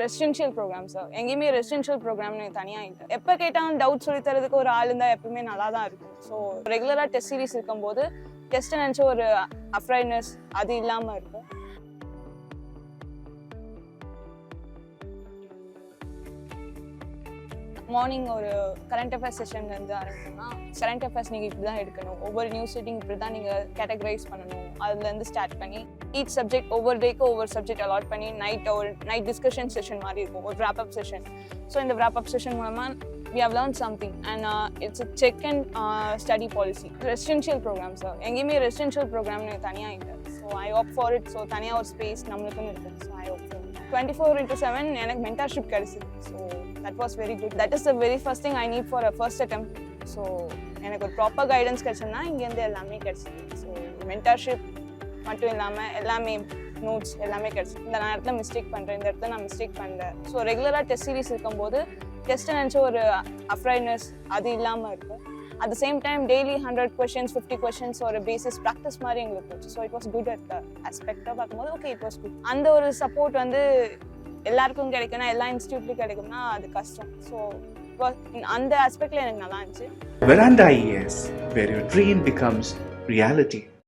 Residential program sir. எங்கேயுமே residential ப்ரோக்ராம்னு தனியாக இல்லை. எப்போ கேட்டாலும் டவுட் சொல்லி தரதுக்கு ஒரு ஆள் இருந்தால் எப்பவுமே நல்லா தான் இருக்கும். ஸோ ரெகுலராக டெஸ்ட் சீரிஸ் இருக்கும்போது டெஸ்ட்டை நினச்ச ஒரு அஃப்ரைட்னஸ் அது இல்லாமல் இருக்கும். மார்னிங் ஒரு கரண்ட் அஃபேர்ஸ் செஷன்லேருந்து ஆரம்பிக்கணும்னா கரண்ட் அஃபேர்ஸ் நீங்கள் இப்படி தான் எடுக்கணும், ஒவ்வொரு நியூஸ் செட்டிங் இப்படி தான் நீங்கள் கேட்டகரைஸ் பண்ணணும், அதுலேருந்து ஸ்டார்ட் பண்ணி ஈச் சப்ஜெக்ட் ஒவ்வொரு டேக்கு ஒவ்வொரு சப்ஜெக்ட் அலாட் பண்ணி நைட் டிஸ்கஷன் செஷன் மாதிரி இருக்கும், ஒரு wrap-up செஷன். ஸோ இந்த wrap-up செஷன் மூலமாக we have learned something and it's a check and study policy. Residential program sir. எங்கேயுமே ரெசிடென்ஷியல் ப்ரோக்ராம்னு தனியாக இல்லை. So I opt for it. So தனியாக ஒரு ஸ்பேஸ் நம்மளுக்குன்னு இருக்கும். ஸோ ஐ ஆப்ட் ஃபார் 24/7 எனக்கு மென்டர்ஷிப் கிடைச்சிது. So that was very good. That is the very first thing I need for a first attempt. So எனக்கு ஒரு ப்ராப்பர் கைடன்ஸ் கிடைச்சதுன்னா இங்கேருந்து எல்லாமே கிடைச்சிது. ஸோ மென்டர்ஷிப் மட்டும் இல்லாமல் எல்லாமே நோட்ஸ் எல்லாமே கிடைச்சிது. இந்த நான் இடத்துல மிஸ்டேக் பண்ணுறேன், இந்த இடத்துல நான் மிஸ்டேக் பண்ணுறேன். ஸோ ரெகுலராக டெஸ்ட் சீரிஸ் இருக்கும்போது டெஸ்ட்டை நினச்ச ஒரு அஃப்ரைட்னஸ் அது இல்லாமல் இருக்கும். At the same time daily 100 questions 50 questions ஒரு பேசிஸ் ப்ராக்டிஸ் மாதிரி எங்களுக்கு போச்சு. So it was good at the ஆஸ்பெக்டாக பார்க்கும்போது ஓகே இட் வாஸ் குட். அந்த ஒரு சப்போர்ட் வந்து எல்லாருக்கும் கிடைக்கும்னா எல்லா இன்ஸ்டியூட்லையும் கிடைக்கும்னா அது கஷ்டம். ஸோ அந்த ஆஸ்பெக்டில் எனக்கு நல்லா இருந்துச்சு. Veranda IAS, where your dream becomes reality.